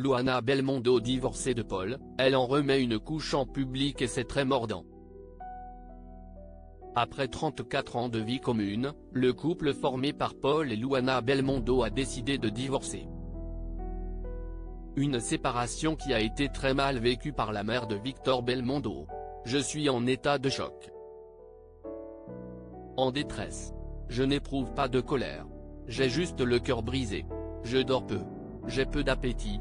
Luana Belmondo divorcée de Paul, elle en remet une couche en public et c'est très mordant. Après 34 ans de vie commune, le couple formé par Paul et Luana Belmondo a décidé de divorcer. Une séparation qui a été très mal vécue par la mère de Victor Belmondo. Je suis en état de choc. En détresse. Je n'éprouve pas de colère. J'ai juste le cœur brisé. Je dors peu. J'ai peu d'appétit.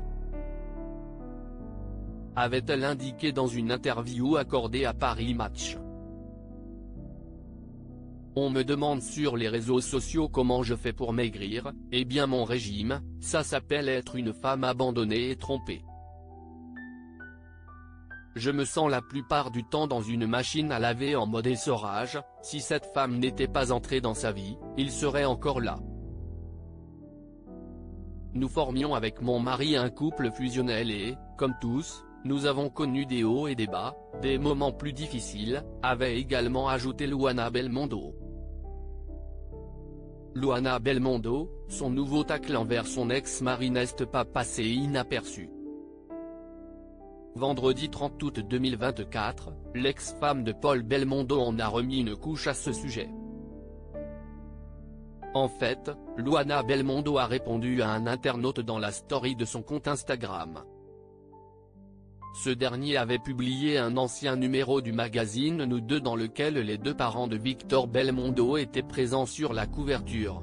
Avait-elle indiqué dans une interview accordée à Paris Match. On me demande sur les réseaux sociaux comment je fais pour maigrir, eh bien mon régime, ça s'appelle être une femme abandonnée et trompée. Je me sens la plupart du temps dans une machine à laver en mode essorage, si cette femme n'était pas entrée dans sa vie, il serait encore là. Nous formions avec mon mari un couple fusionnel et, comme tous, nous avons connu des hauts et des bas, des moments plus difficiles, avait également ajouté Luana Belmondo. Luana Belmondo, son nouveau tacle envers son ex-mari n'est pas passé inaperçu. Vendredi 30 août 2024, l'ex-femme de Paul Belmondo en a remis une couche à ce sujet. En fait, Luana Belmondo a répondu à un internaute dans la story de son compte Instagram. Ce dernier avait publié un ancien numéro du magazine Nous Deux dans lequel les deux parents de Victor Belmondo étaient présents sur la couverture.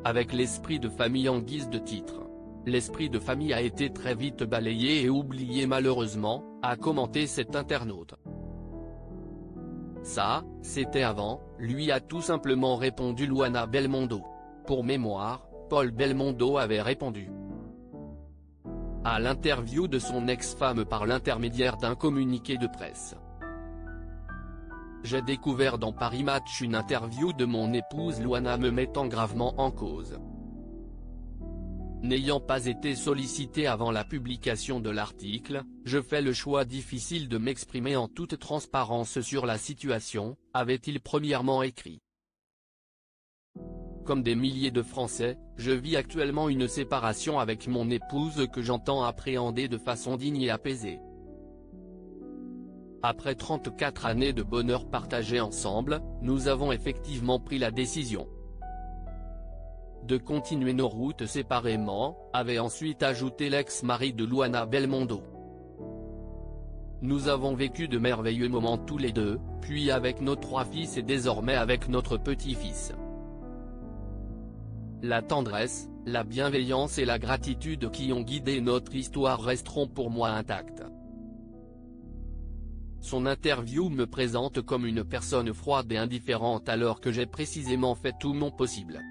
Avec l'esprit de famille en guise de titre. L'esprit de famille a été très vite balayé et oublié malheureusement, a commenté cet internaute. Ça, c'était avant, lui a tout simplement répondu Luana Belmondo. Pour mémoire, Paul Belmondo avait répondu à l'interview de son ex-femme par l'intermédiaire d'un communiqué de presse. J'ai découvert dans Paris Match une interview de mon épouse Luana me mettant gravement en cause. N'ayant pas été sollicité avant la publication de l'article, je fais le choix difficile de m'exprimer en toute transparence sur la situation, avait-il premièrement écrit. Comme des milliers de Français, je vis actuellement une séparation avec mon épouse que j'entends appréhender de façon digne et apaisée. Après 34 années de bonheur partagé ensemble, nous avons effectivement pris la décision de continuer nos routes séparément, avait ensuite ajouté l'ex-mari de Luana Belmondo. Nous avons vécu de merveilleux moments tous les deux, puis avec nos 3 fils et désormais avec notre petit-fils. La tendresse, la bienveillance et la gratitude qui ont guidé notre histoire resteront pour moi intactes. Son interview me présente comme une personne froide et indifférente alors que j'ai précisément fait tout mon possible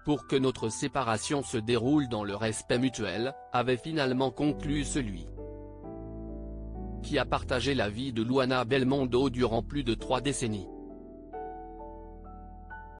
pour que notre séparation se déroule dans le respect mutuel, avait finalement conclu celui qui a partagé la vie de Luana Belmondo durant plus de 3 décennies.